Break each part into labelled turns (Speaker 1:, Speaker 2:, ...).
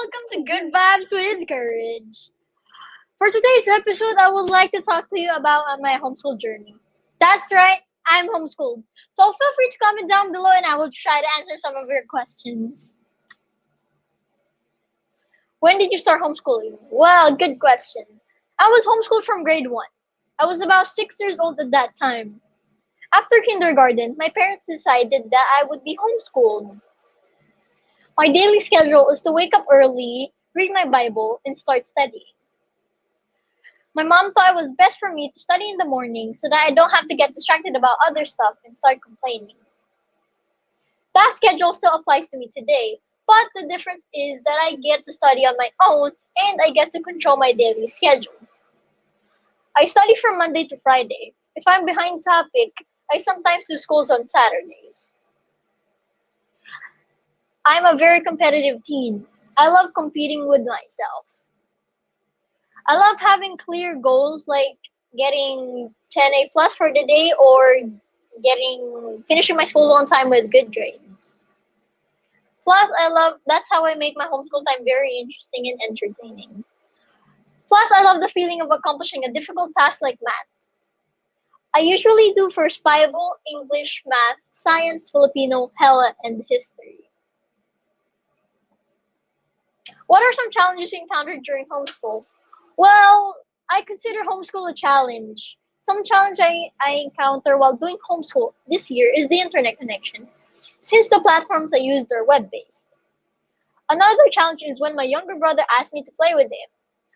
Speaker 1: welcome to Good Vibes with Courage. For today's episode, I would like to talk to you about my homeschool journey. That's right, I'm homeschooled. So feel free to comment down below and I will try to answer some of your questions. When did you start homeschooling? Well, good question. I was homeschooled from grade 1. I was about 6 years old at that time. After kindergarten, my parents decided that I would be homeschooled. My daily schedule is to wake up early, read my Bible, and start studying. My mom thought it was best for me to study in the morning so that I don't have to get distracted about other stuff and start complaining. That schedule still applies to me today, but the difference is that I get to study on my own and I get to control my daily schedule. I study from Monday to Friday. If I'm behind topic, I sometimes do schools on Saturdays. I'm a very competitive teen. I love competing with myself. I love having clear goals like getting 10 A plus for the day or finishing my school on time with good grades. Plus, that's how I make my homeschool time very interesting and entertaining. Plus, I love the feeling of accomplishing a difficult task like math. I usually do first Bible, English, math, science, Filipino, Hella, and history. What are some challenges you encountered during homeschool? Well, I consider homeschool a challenge. Some challenge I encounter while doing homeschool this year is the internet connection, since the platforms I used are web-based. Another challenge is when my younger brother asks me to play with him.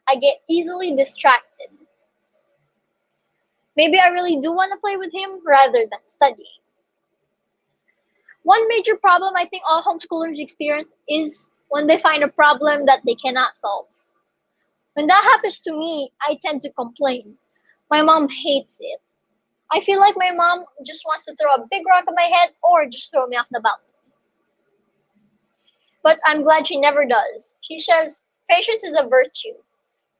Speaker 1: I get easily distracted. Maybe I really do want to play with him rather than studying. One major problem I think all homeschoolers experience is when they find a problem that they cannot solve. When that happens to me, I tend to complain. My mom hates it. I feel like my mom just wants to throw a big rock at my head or just throw me off the balcony. But I'm glad she never does. She says patience is a virtue.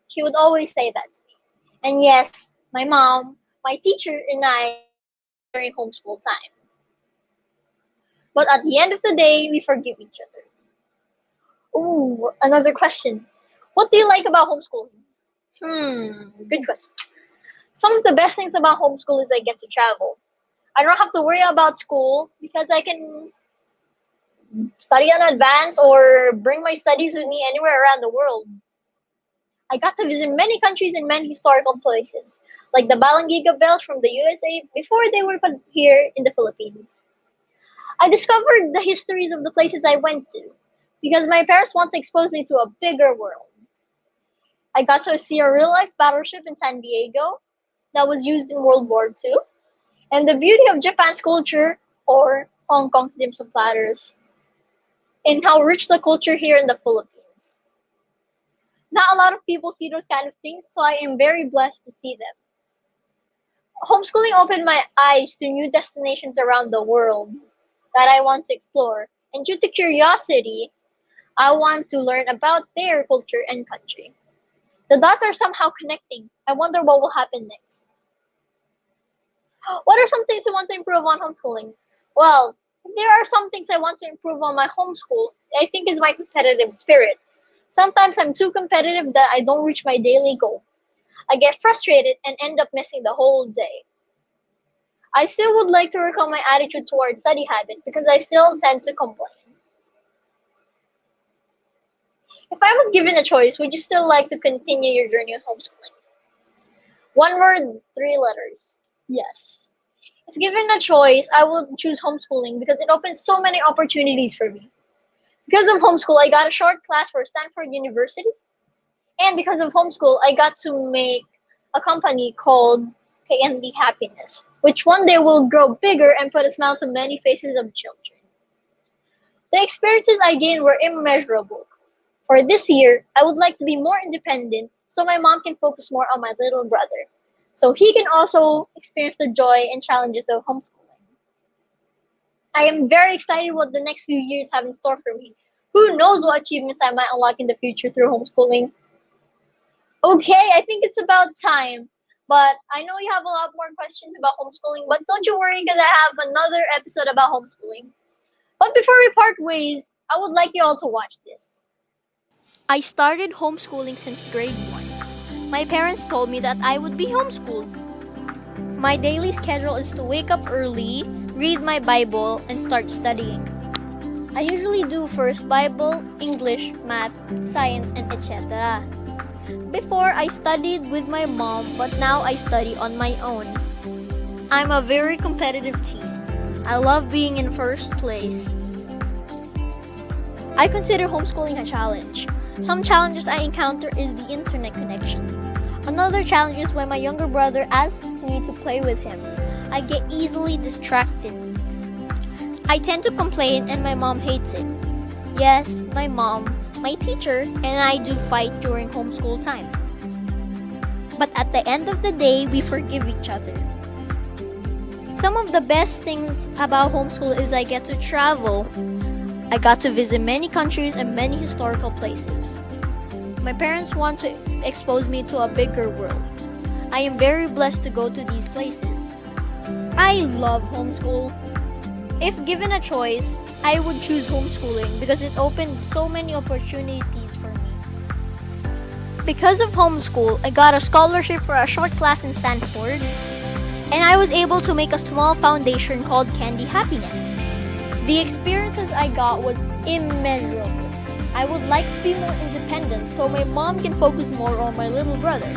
Speaker 1: She would always say that to me. And yes, my mom, my teacher, and I during homeschool time. But at the end of the day, we forgive each other. Ooh, another question. What do you like about homeschooling? Good question. Some of the best things about homeschool is I get to travel. I don't have to worry about school because I can study in advance or bring my studies with me anywhere around the world. I got to visit many countries and many historical places, like the Balangiga Belt from the USA before they were put here in the Philippines. I discovered the histories of the places I went to because my parents want to expose me to a bigger world. I got to see a real-life battleship in San Diego that was used in World War II, and the beauty of Japan's culture or Hong Kong's dim sum platters, and how rich the culture here in the Philippines. Not a lot of people see those kind of things, so I am very blessed to see them. Homeschooling opened my eyes to new destinations around the world that I want to explore, and due to curiosity, I want to learn about their culture and country. The dots are somehow connecting. I wonder what will happen next. What are some things you want to improve on homeschooling? Well, if there are some things I want to improve on my homeschool, I think is my competitive spirit. Sometimes I'm too competitive that I don't reach my daily goal. I get frustrated and end up missing the whole day. I still would like to work on my attitude towards study habit because I still tend to complain. If I was given a choice, would you still like to continue your journey of homeschooling? One word, 3 letters. Yes. If given a choice, I would choose homeschooling because it opens so many opportunities for me. Because of homeschool, I got a short class for Stanford University. And because of homeschool, I got to make a company called KND Happiness, which one day will grow bigger and put a smile to many faces of children. The experiences I gained were immeasurable. For this year, I would like to be more independent so my mom can focus more on my little brother, so he can also experience the joy and challenges of homeschooling. I am very excited what the next few years have in store for me. Who knows what achievements I might unlock in the future through homeschooling? Okay, I think it's about time. But I know you have a lot more questions about homeschooling, but don't you worry because I have another episode about homeschooling. But before we part ways, I would like you all to watch this. I started homeschooling since grade 1. My parents told me that I would be homeschooled. My daily schedule is to wake up early, read my Bible, and start studying. I usually do first Bible, English, math, science, and etc. Before, I studied with my mom, but now I study on my own. I'm a very competitive teen. I love being in first place. I consider homeschooling a challenge. Some challenges I encounter is the internet connection. Another challenge is when my younger brother asks me to play with him. I get easily distracted. I tend to complain and my mom hates it. Yes, my mom, my teacher, and I do fight during homeschool time. But at the end of the day, we forgive each other. Some of the best things about homeschool is I get to travel. I got to visit many countries and many historical places. My parents want to expose me to a bigger world. I am very blessed to go to these places. I love homeschool. If given a choice, I would choose homeschooling because it opened so many opportunities for me. Because of homeschool, I got a scholarship for a short class in Stanford, and I was able to make a small foundation called Candy Happiness. The experiences I got was immeasurable. I would like to be more independent so my mom can focus more on my little brother,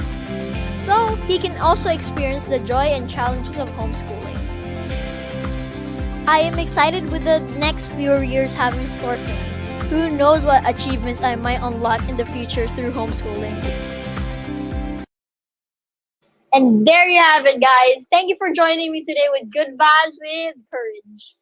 Speaker 1: so he can also experience the joy and challenges of homeschooling. I am excited with the next few years have in store for me. Who knows what achievements I might unlock in the future through homeschooling. And there you have it, guys. Thank you for joining me today with Good Vibes with Courage.